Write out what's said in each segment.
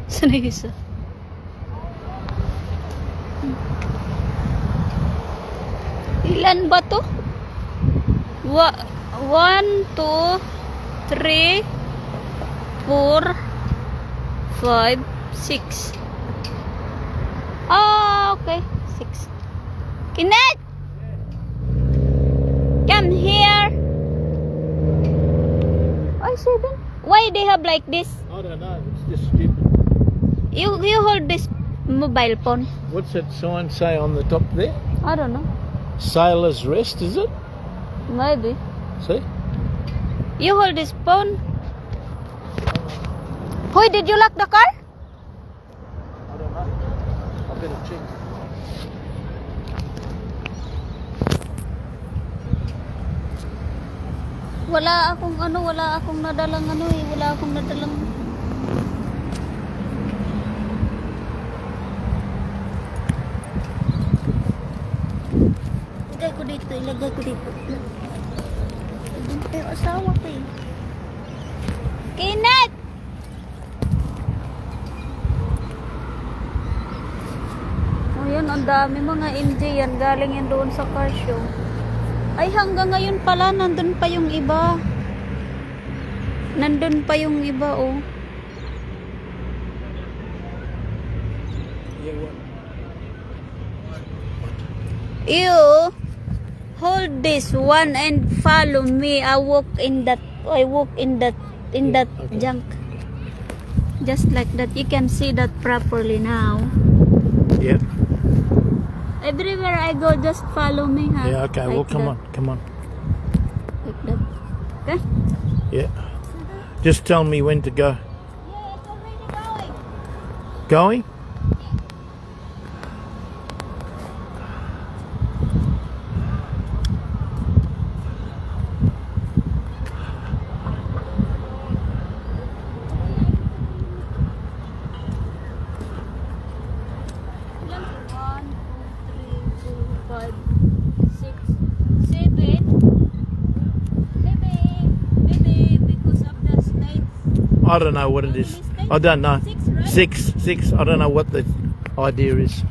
Sana yung isa? Ilan ba to? 1, 2, 3, 4, 5, 6. Oh, okay. 6. Kenneth! Come here. Oh, 7. Why they have like this? I don't know. It's just stupid. You hold this mobile phone. What's that sign say on the top there? I don't know. Sailor's Rest, is it? Maybe. See? You hold this phone. Hoy, did you lock the car? I don't know. I better check. Wala akong nadalang wala akong nadalang. Ilagay ko dito. Ay, asawa ko eh. Kenneth! Oh, yan, ang dami mga MJ yan. Galing yan doon sa car show. Ay, hanggang ngayon pala, nandun pa yung iba. Nandun pa yung iba, oh. You hold this one and follow me. I walk in that Okay. junk. Just like that. You can see that properly now. Yep. Everywhere I go, just follow me, huh? Yeah, okay. Well, Like come that. on. Come on. Like that. Okay? Yeah. Just tell me when to go. Yeah, it's already Going? going. I don't know what it is. I don't know. 6, right? 6. I don't know what the idea is.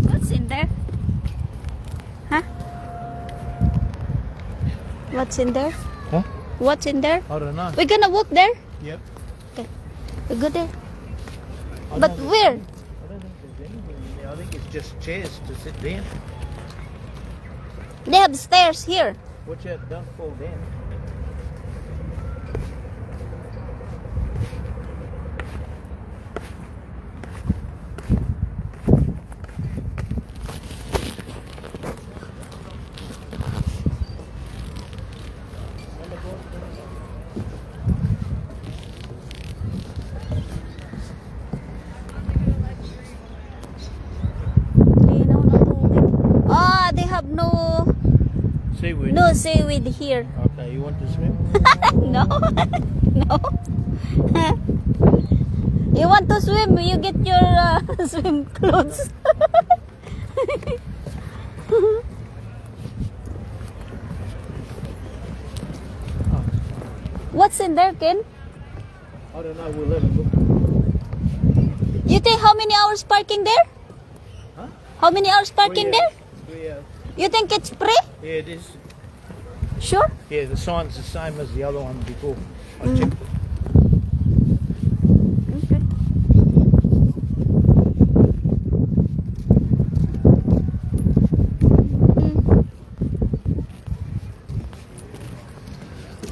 What's in there? Huh? What's in there? Huh? What's in there? I don't know. We're gonna walk there? Yep. Okay. We go there. I But don't where? think there's anything in there. I think it's just chairs to sit down. They have stairs here. Watch out, don't fall down. Ah, they have no Seaweed. seaweed here. Okay, you want to swim? No. No. You want to swim, you get your swim clothes. What's in there, Ken? I don't know, we'll have a look. You think how many hours parking there? Huh? How many hours parking there? Yeah. You think it's free? Yeah, it is. Sure? Yeah, the sign's the same as the other one before. I Mm. checked it. Okay.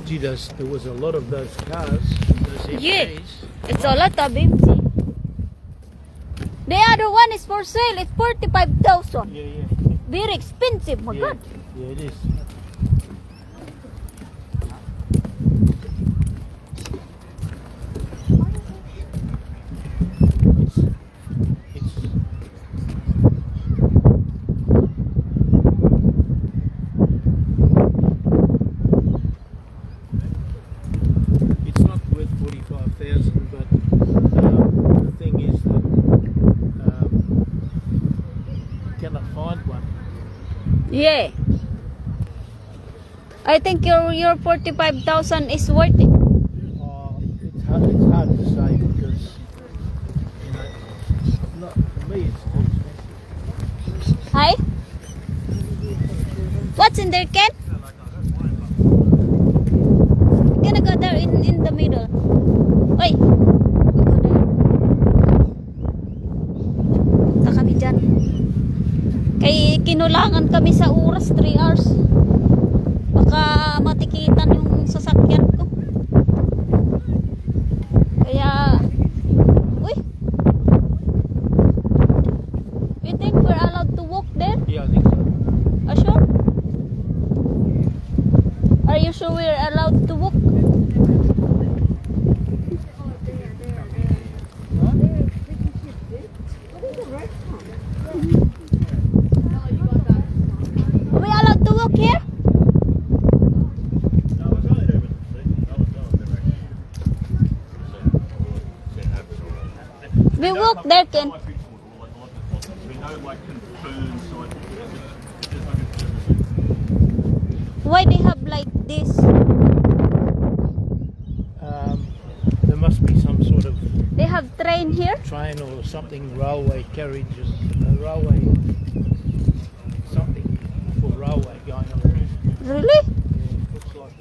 Gee, there was a lot of those cars, those Yeah. FJs. It's a lot of empty. The other one is for sale. It's 45,000. Yeah, yeah. Very expensive, my Yeah, God. yeah, it is. Yeah. I think your 45,000 is worth it. It's hard to say because, you know, not for me it's too expensive. Hi? What's in there, Ken? Gonna go there in the middle. Oy! We go there. Punta kami dyan. Kay kinulangan kami sa oras, 3 hours. Baka matikitan yung sasakyan ko. Kaya, uy! You think we're allowed to walk there? Yeah, I think so. Are you sure? Are you sure we're allowed to walk? Are we allowed to walk here? We walk there, Ken. Why they have like this? There must be some sort of They have train here? train or something, railway carriages, railway, something for railway going on. Really? Yeah, looks like.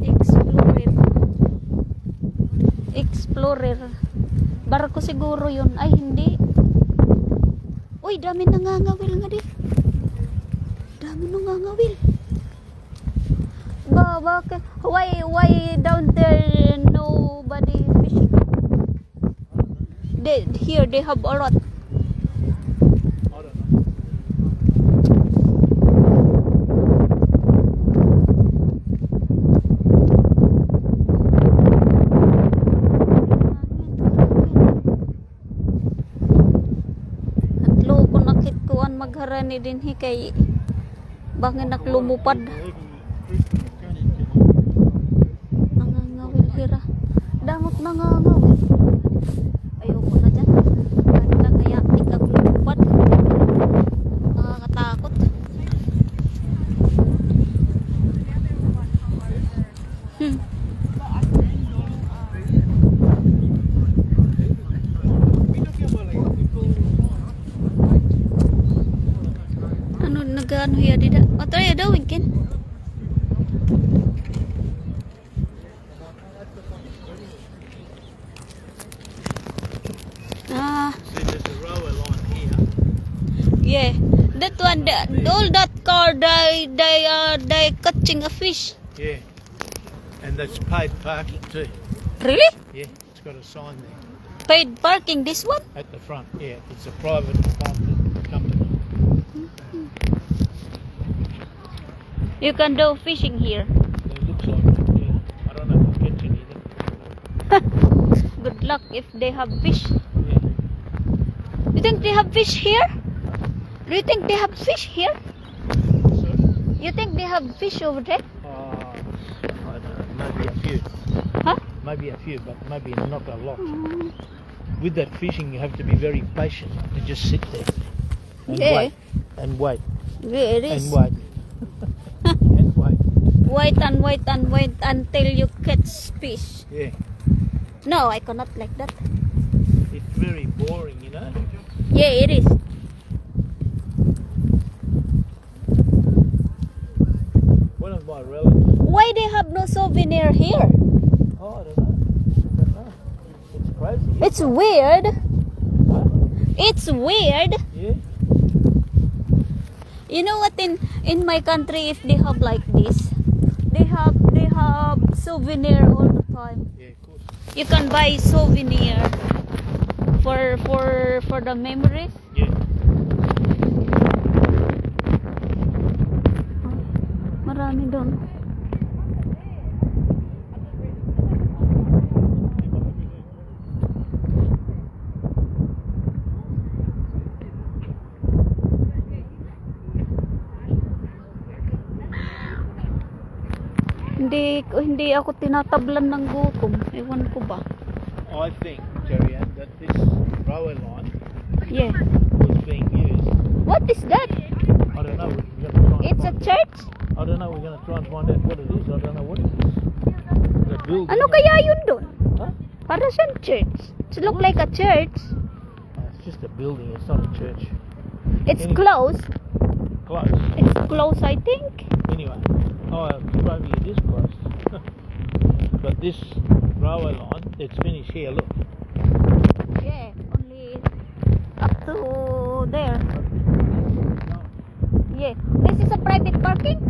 Explorer. Explorer. Barko siguro yun. Ay, hindi. Uy, dami nangangawil nga di. Dami nangangawil. Bakit? Why down there nobody fishing? Here they have a lot. I don't know. Atlo ko nakit kuan magharani din kay bangin naklumupad. Nangangawil hira. Damot nangangawil. Ayoko na dyan. Kahit na kaya ikaw lumupad. Nakakatakot. Ano nag-ano hiya dida? What are you doing, Ken? See, there's a railway line here. Yeah. That one, all that car, they catching a fish. Yeah. And that's paid parking too. Really? Yeah, it's got a sign there Paid parking, this one? at the front. Yeah, it's a private company. You can do fishing here. It looks like it, yeah. I don't know if I'll catch anything. Good luck if they have fish. Yeah. You think they have fish here? Do you think they have fish here? So, You think they have fish over there? I don't know, maybe a few. Huh? Maybe a few, but maybe not a lot. With that fishing, you have to be very patient to just sit there and Yeah. wait and wait Yeah, it and is. wait and wait. Wait and wait and wait until you catch fish. Yeah, No, I cannot like that. it's very boring, you know. Yeah, it is. One of my relatives. Why they have no souvenir here? Oh, I don't know. I don't know. It's crazy. It's weird. Huh? It's weird. Yeah. You know what? In my country, if they have like this, they have souvenir all the time. Yeah, of course. You can buy souvenir for the memories. Yeah. Marami doon. Hindi ako tinatablan ng gutom. Ewan ko ba. I think, Jerry Ann, that this railway line Yeah. was being used. What is that? I don't know. We're going to try and It's a find church? I don't know. We're going to try and find out what it is. I don't know what it is. The building. Ano kaya yun dun? Huh? Para siyang church. It look like a church. It's just a building. It's not a church. It's Any- closed. Close. It's closed, I think. Anyway, maybe it is close. But this railway line, it's finished here. Look. Yeah, only up to there. Yeah. This is a private parking?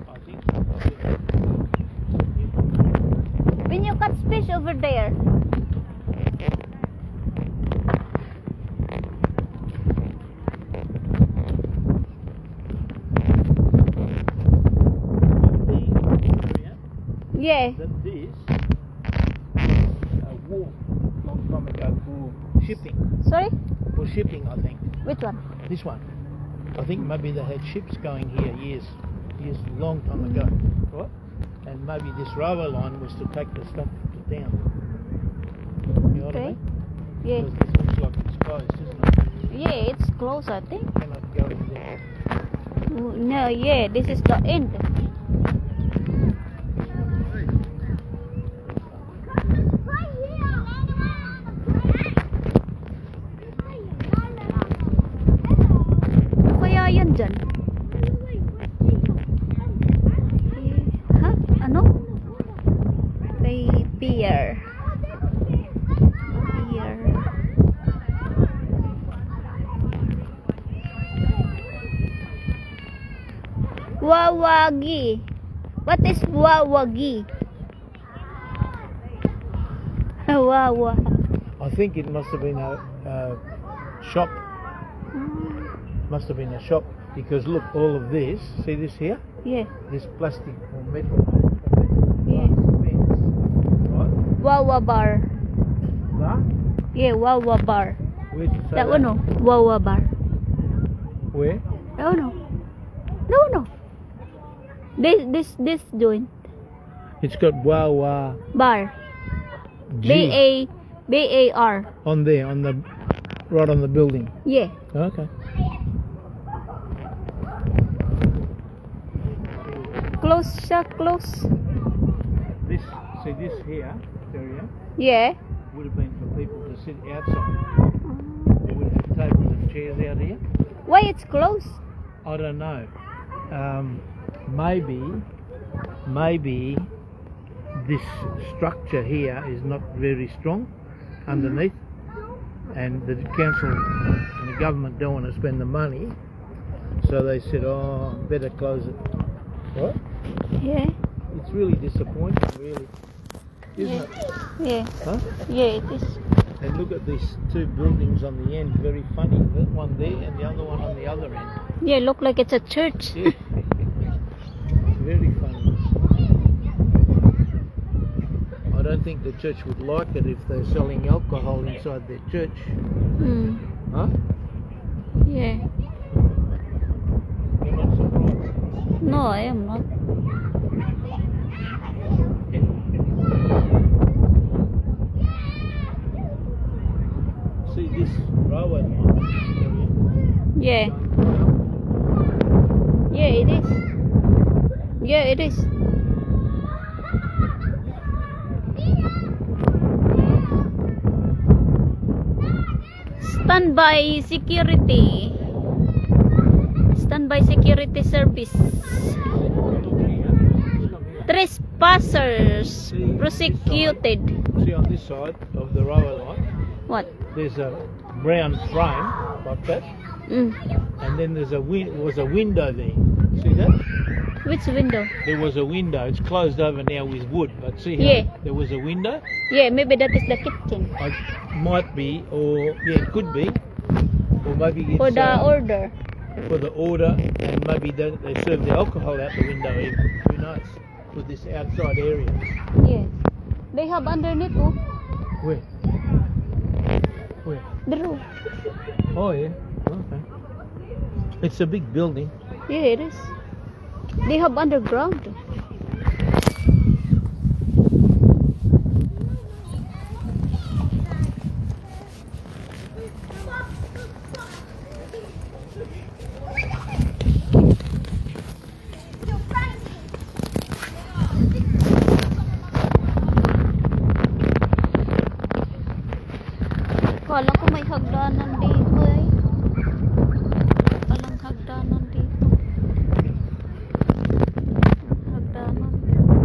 I think so. When you catch fish over there. Yeah. That this a wharf long time ago for shipping. Sorry? For shipping, I think. Which one? This one. I think maybe they had ships going here years, long time ago. Right? And maybe this railway line was to take the stuff to town. You know what I Okay. mean? Yeah. Because this looks like it's closed, isn't it? Yeah, it's closed, I think. Cannot go in there. No, yeah, this is the end. Ano kaya yan dyan? Ha? Ano? Kay pier. Pier. Wawagi. What is wawagi? Wawa. I think it must have been a shop. Must have been a shop because look, all of this. See this here? Yeah. This plastic or metal. Yeah. Fence, right? Wawa bar. Bar? Yeah, Wawa bar. Where'd you say That one, no? Wawa bar. Where? Oh no. No. This joint. It's got Wawa Bar. G B-A-R. on there, right on the building. Yeah. Okay. Close siya, close. See this here area Yeah. would have been for people to sit outside. They would have tables and chairs out here. Why it's closed? I don't know. Maybe this structure here is not very strong underneath, and the council and the government don't want to spend the money, so they said, "Oh, better close it." What? Yeah. It's really disappointing, really, isn't it? Yeah. Huh? Yeah, it is. And look at these two buildings on the end. Very funny. That one there and the other one on the other end. Yeah, look like it's a church. Yeah. Very funny. I don't think the church would like it if they're selling alcohol inside their church. Hmm. Huh? Yeah. You're not surprised? No, I am not. See this railway line? Yeah. Yeah, it is. Yeah, it is. Standby security. Standby security service. Trespassers prosecuted. See on this side of the railway line, What? there's a brown frame like that, Mm. and then there's was a window there. See that? Which window? There was a window. It's closed over now with wood, but see how Yeah. there was a window? Yeah, maybe that is the kitchen. Might be, or yeah, it could be, or maybe it's For the order. for the order, and maybe they serve the alcohol out the window even. Who knows? With this outside area. Yes. They have underneath too. Where? Where? The roof. Oh yeah. Okay. It's a big building. Yeah, it is. They have underground. Kala ko may hagdanan dito eh. Walang hagdanan dito. Hagdanan. Dito.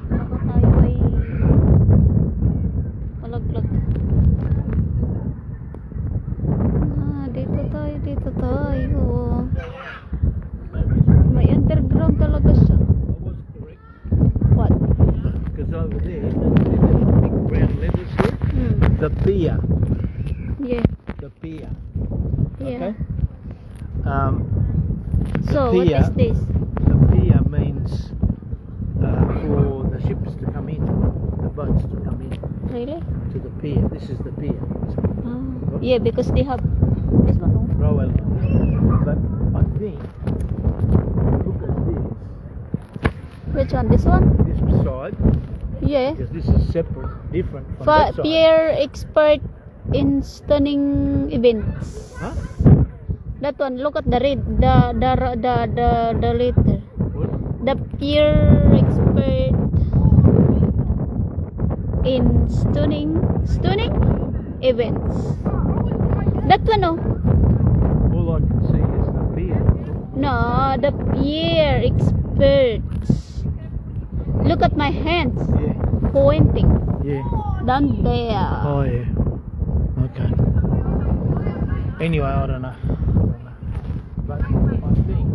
Baka tayo ay malaglag. Dito tayo. Dito tayo. May underground talaga siya. I was correct. What? Because over there, see those big brown letters here? The pier. Yeah. The pier. Yeah. Okay? The So, what pier, is this? The pier means for the ships to come in, the boats to come in Really? to the pier. This is the pier. Yeah, because they have this one. No? Row element. But I think, look at this. Which one? This one? This side, Yeah. because this is separate, different from that side. Pierre expert in stunning events. Huh? That one. Look at the red. The letter. What? The Pierre expert in stunning events. That one. No. All I can see is the pier. No, the Pierre experts. Look at my hands Yeah. pointing Yeah. down there. Oh yeah. Okay. Anyway, I don't know. But I think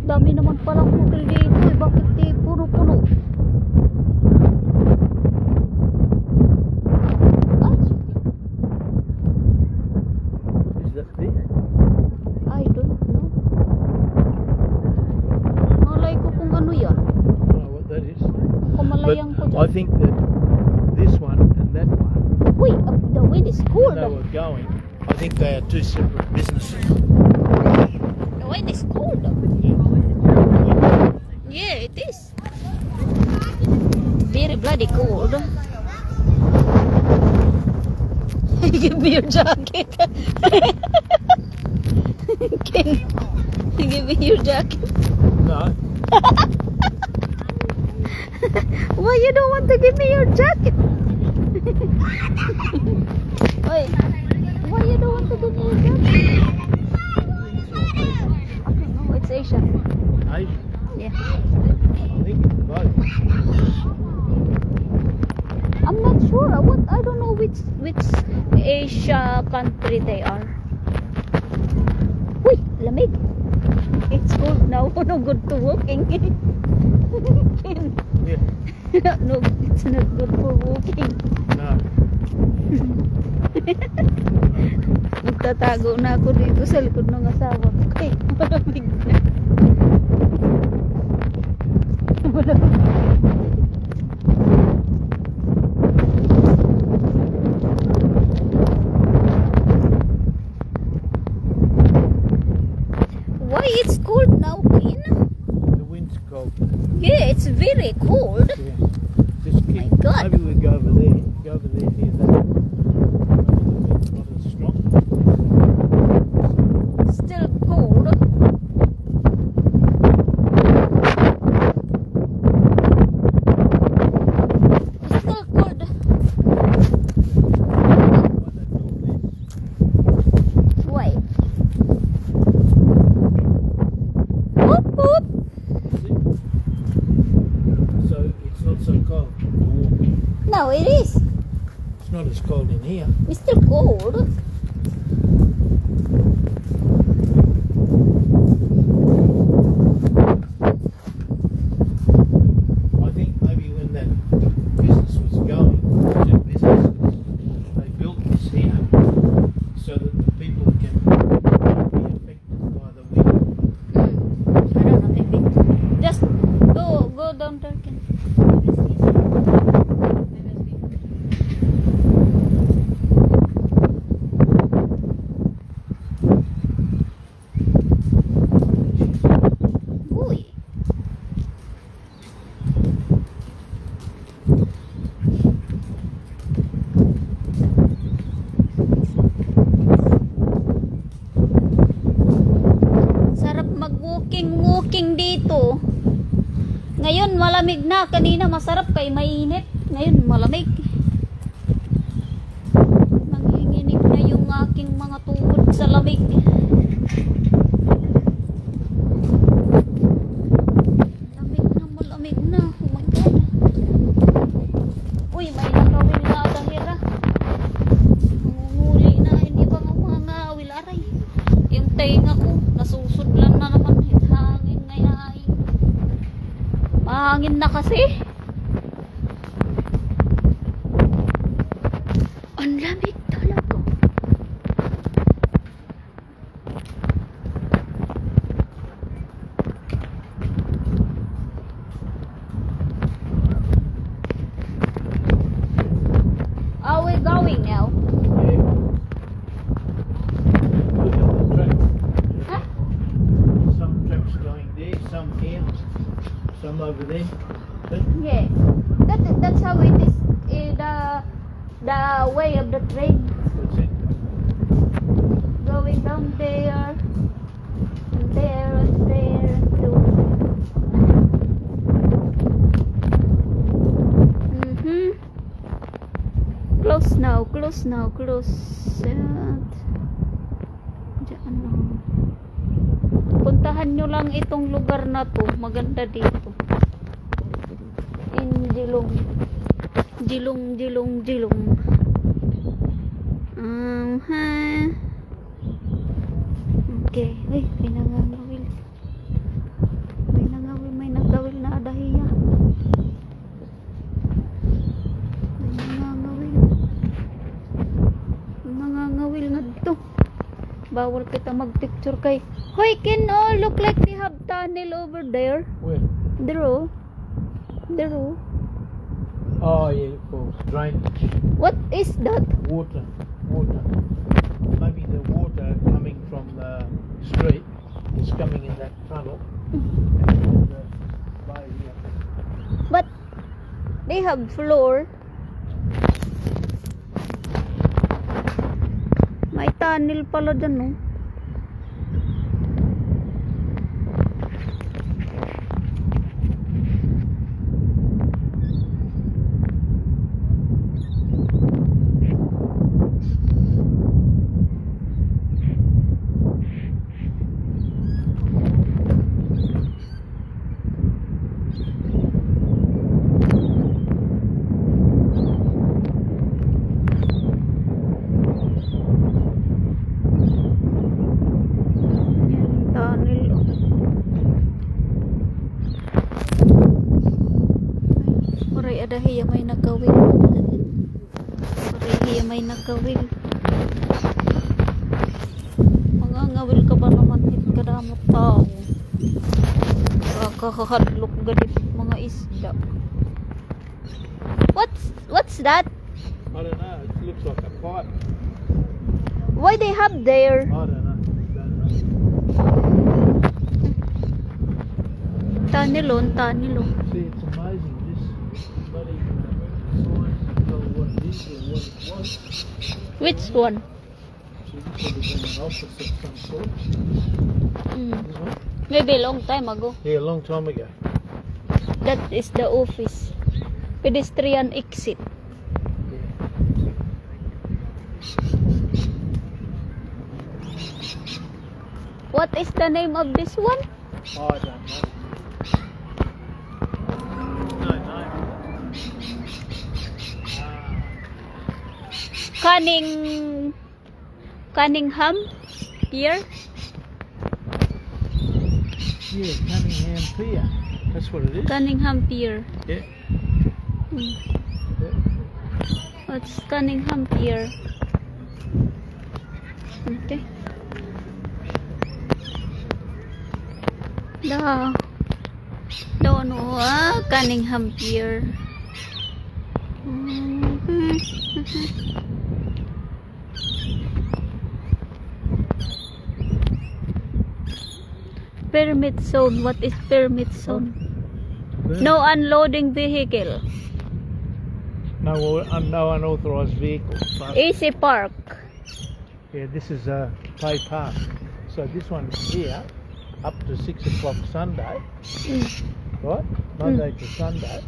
Dami naman palang hotel dito. Bakit di puno-puno? Ay, is that there? I don't know. Malay ko kung ano yan. I don't know what that is. Kumalayang ko But I dyan. think that this one and that one, Wait, the wind is cold. they were going. I think they are two separate businesses. The wind is cold. Yeah. Yeah, it is. Very bloody cold. Give me your jacket. King, give me your jacket. No. Why you don't want to give me your jacket? Wait, why you don't want to give me your jacket? I don't know, it's Asian. Asian. Yeah. I think it's both. I'm not sure. I don't know which Asia country they are. Uy, lamig. It's cold now. No good to walking. Yeah. No, it's not good for walking. No. Magtatago na ako dito sa likod ng asawa ko. Kay malamig na. Malamig. Why it's cold now, Queen? The wind's cold. Yeah, it's very cold. Yeah. Just keep. My God. Maybe we go over there. Go over there near that. Maybe the wind's not as strong. Still cold. Still cold. Why? Whoop whoop. So it's not so cold. Warm. No, it is. It's not as cold in here. It's still cold. I think maybe when that business was going, two businesses, they built this here so that the people can be affected by the wind. I don't know, maybe. Just go down there. Ken. hiking dito. Ngayon malamig na. Kanina masarap kay mainit. Ngayon malamig. Nanginginig na yung aking mga tuhod sa lamig. Malamig na. Oh my God. Uy, may nakawil na dahira. Mangunguli na. Hindi pa nga mga awil aray. Yung tenga ko, nasusudlan na naman. Hangin ngayon. Mahangin na kasi. Ang lamig talaga. Are we going now? Yeah. Look at the track. Huh? Some tracks going there, some here, some over there. But Yeah. That's how it is. The way of the train. that's it. Going down there, and there, and there, and to. Close now, close now, close. Diyan lang. Puntahan nyo lang itong lugar na to. Maganda dito. In Jilong. Jilong. Ha. Okay. Ay, may nangangawil. May nagawil na adahiya. Nangangawil nga dito. Bawal kita magpicture kay. Hoy, can all look like they have tunnel over there? Where? There oh. Oh yeah, for drainage. What is that? Water. Maybe the water coming from the street is coming in that tunnel. And the bay here. But they have floor. May tunnel pala dyan, no? Hiya may nagawil. May nagawil. Mangangawil ka ba naman hit kadamot tao? Kakahadlok gadit mga isda. What's that? I don't know. It looks like a pipe. Why they have there? I don't know. Tunnel. See, it's amazing. This bloody sign tell what it is or what it was. Which one? So this would have been an office of some sort. This one? Maybe a long time ago. Yeah, a long time ago. That is the office. Pedestrian exit. What is the name of this one? Oh, I don't know. Cunningham Pier. Yeah, Cunningham Pier. That's what it is. Cunningham Pier. Yeah. What's Cunningham Pier? Okay. Cunningham Pier. Permit zone. What is permit zone? No unloading vehicle. No unauthorized vehicles. Easy park. Yeah, this is a play park. So this one here up to 6 o'clock Sunday, Mm. right? Monday to Sunday.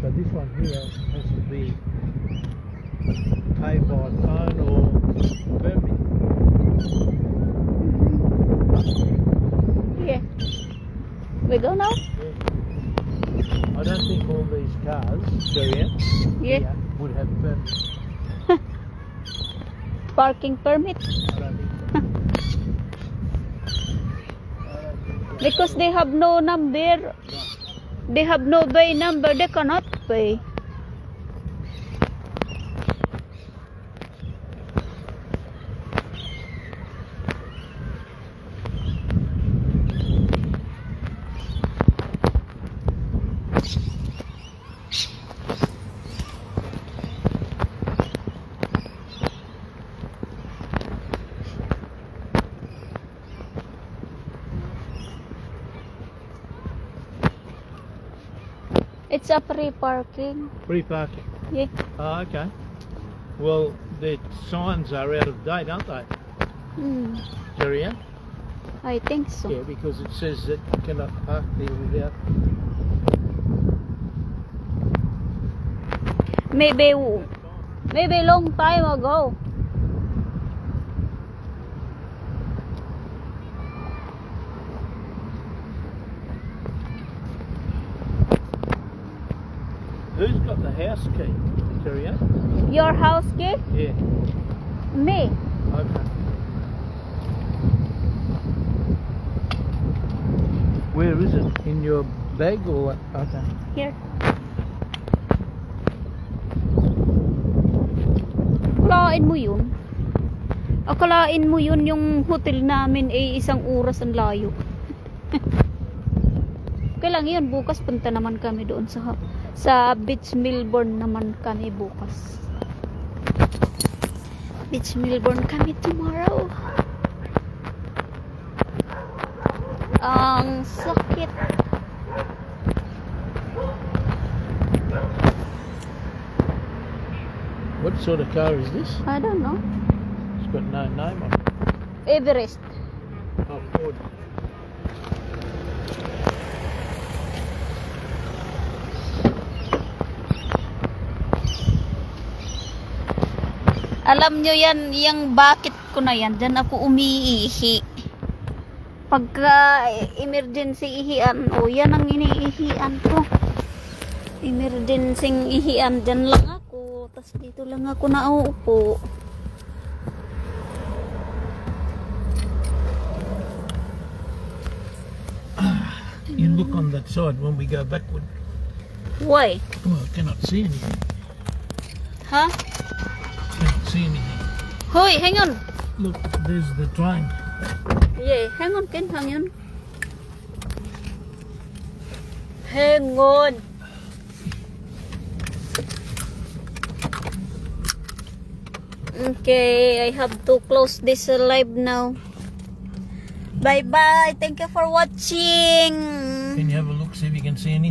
So this one here has to be paid by phone or permit. Yeah. We go now? I don't think all these cars, Sherry, Yeah. here would have permits. Parking permit. I don't think so. Because they have no number. They have no bay number. They cannot pay. It's a free parking. Free parking. Yeah. Oh, okay. Well, the signs are out of date, aren't they, Mm. Sherry? I think so. Yeah, because it says that you cannot park there without. Maybe long time ago. Who's got the house key, Sherry? Your house key? Yeah. Me. Okay. Where is it? In your bag or what? Okay. Here. Akalain mo yun? Akalain mo yun yung hotel namin ay isang oras ang layo. Okay lang yun, bukas punta naman kami doon sa Beach Melbourne naman kami bukas. Beach Melbourne kami tomorrow. Ang sakit. What sort of car is this? I don't know. It's got no name on it. Everest. Oh, Ford. Alam nyo yan, yung bakit ko na yan, dyan ako umiihi. Pagka emergency ihian, yan ang iniihian ko. Emergency ihian, dyan lang ako. Tapos dito lang ako nauupo. You look on that side when we go backward. Why? Oh, I cannot see anything. Ha? Cannot see anything. Hoy, hang on. Look, there's the train. Yeah, hang on, Ken, hang on. Hang on. Okay, I have to close this live now. Bye bye. Thank you for watching. Can you have a look, see if you can see anything?